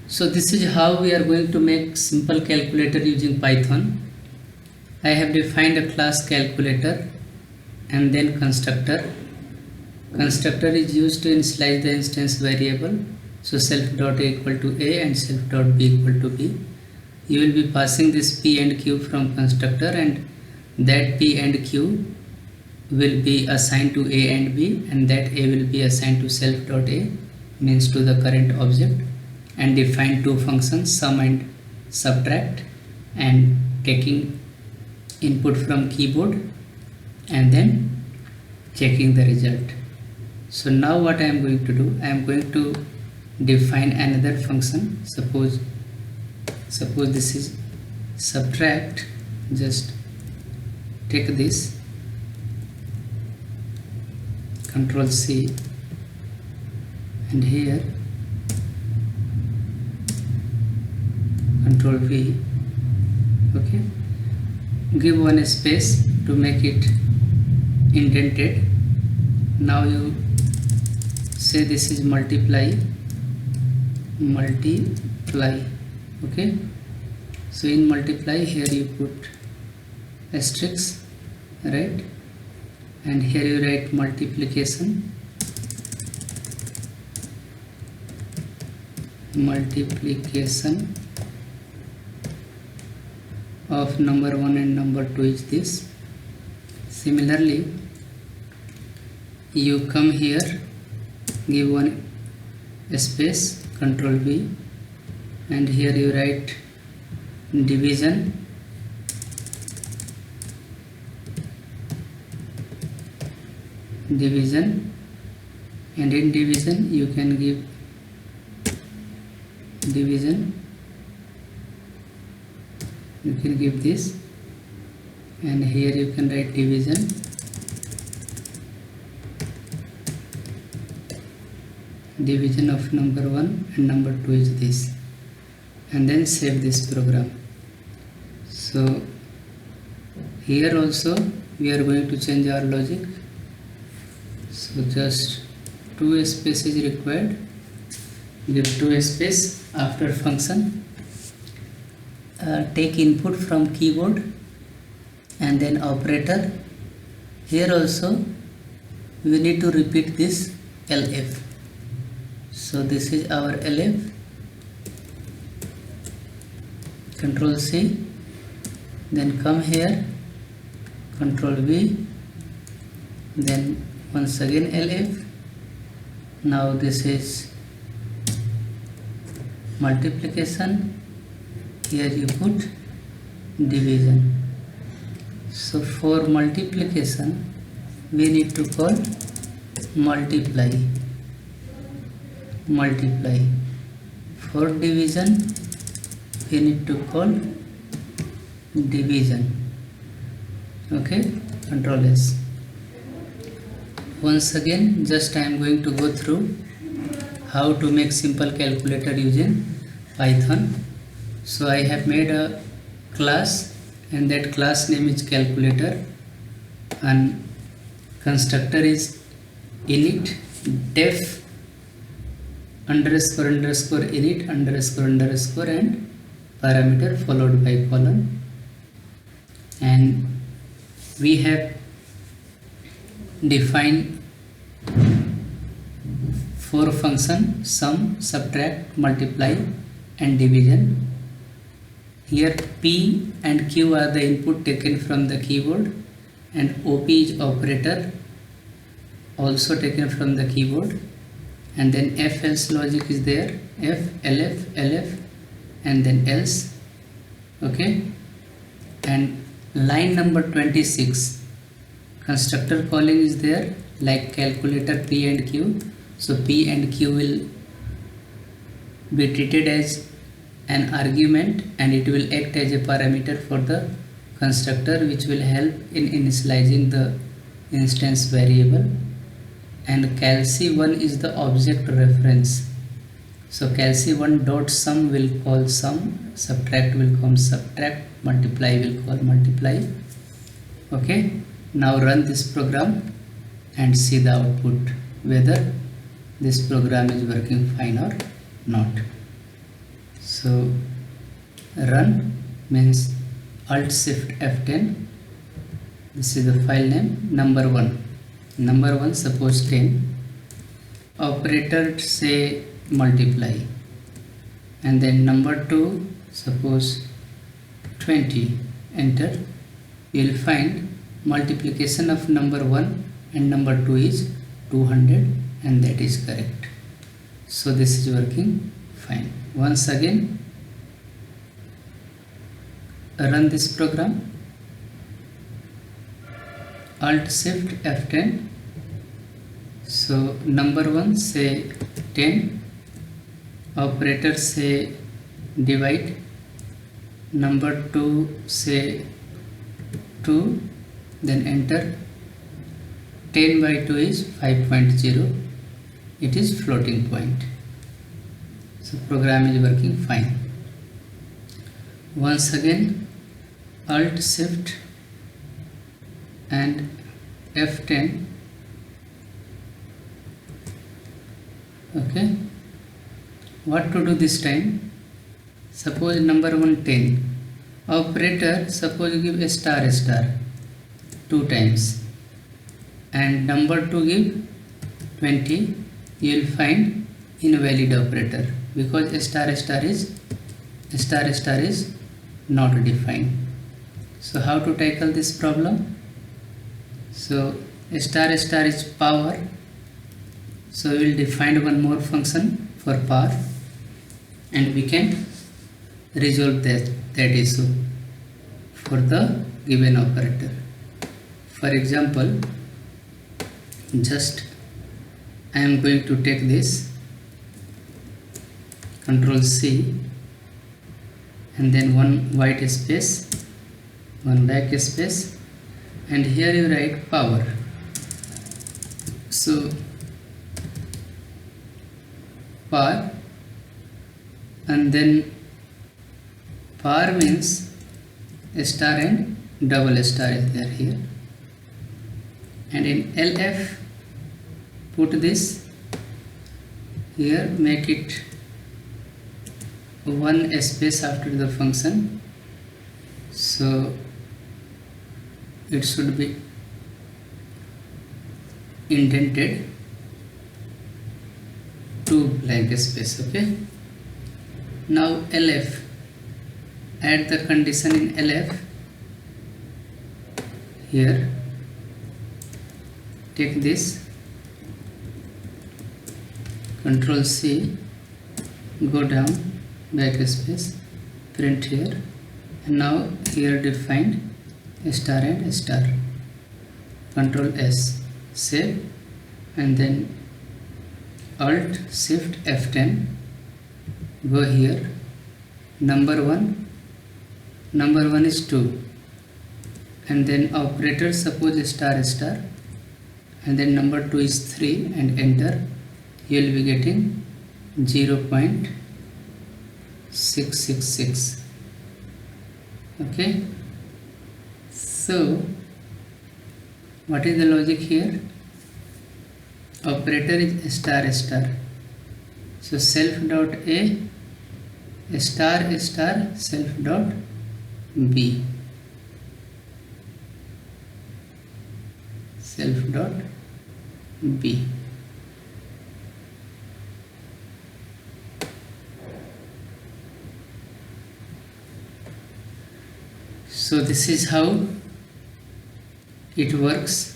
So this is how we are going to make simple calculator using Python. I have defined a class calculator and then constructor. Constructor is used to initialize the instance variable. So self.a equal to a and self.b equal to b. You will be passing this p and q from constructor, and that p and q will be assigned to a and b, and that a will be assigned to self.a, means to the current object, and define two functions, sum and subtract, and taking input from keyboard and then checking the result. So now what I am going to do, I am going to define another function. Suppose this is subtract. Just take this, Control C, and here Control V. Okay, give one space to make it indented. Now you say this is multiply. Okay, so in multiply, here you put asterisk, right, and here you write multiplication of number 1 and number 2 is this. Similarly, you come here, give one space, Control V, and here you write division and in division you can give this, and here you can write division of number 1 and number 2 is this, and then save this program. So here also we are going to change our logic. So just 2 spaces required. Give 2 space after function. Take input from keyboard and then operator. Here also we need to repeat this LF. So this is our LF. Control C, then come here, Control V, then once again LF. Now this is multiplication, here you put division. So for multiplication we need to call multiply. For division we need to call division. Okay, Control S. Once again, just I am going to go through how to make simple calculator using Python. So I have made a class, and that class name is calculator, and constructor is init def underscore init underscore and parameter followed by colon, and we have defined 4 functions: sum, subtract, multiply and division. Here P and Q are the input taken from the keyboard, and OP is operator, also taken from the keyboard, and then if else logic is there, F, LF and then else. Okay, and line number 26, constructor calling is there, like calculator P and Q. So P and Q will be treated as an argument, and it will act as a parameter for the constructor, which will help in initializing the instance variable. And calc1 is the object reference. So calc1 dot sum will call sum, subtract will call subtract, multiply will call multiply. Okay, now run this program and see the output, whether this program is working fine or not. So run means Alt Shift F10. This is the file name. Number 1 suppose 10. Operator say multiply, and then number 2 suppose 20. Enter. You will find multiplication of number 1 and number 2 is 200, and that is correct. So this is working fine. Once again run this program. Alt Shift F10. So number 1 say 10, operator say divide, number 2 say 2, then enter. 10 by 2 is 5.0. It is floating point. So program is working fine. Once again Alt Shift and F10. Okay, what to do this time? Suppose number 1 10, operator suppose give a star 2 times, and number 2 give 20. You will find invalid operator because a star is not defined. So how to tackle this problem? So a star is power. So we will define one more function for power, and we can resolve that issue for the given operator. For example, just I am going to take this, Control C, and then one white space, one black space, and here you write power. So power, and then power means a star and double star is there here, and in LF put this here, make it one space after the function, so it should be indented, 2 blank space. Okay, now LF, add the condition in LF. Here take this, Control C, go down, backspace, print here, and now here define a star and a star. Control S, save, and then Alt Shift F10, go here, number 1 is 2, and then operator suppose star, and then number 2 is 3, and enter. You will be getting 0.666. Okay, so what is the logic here? Operator is star, so self dot A, star self dot B, self dot B. So this is how it works.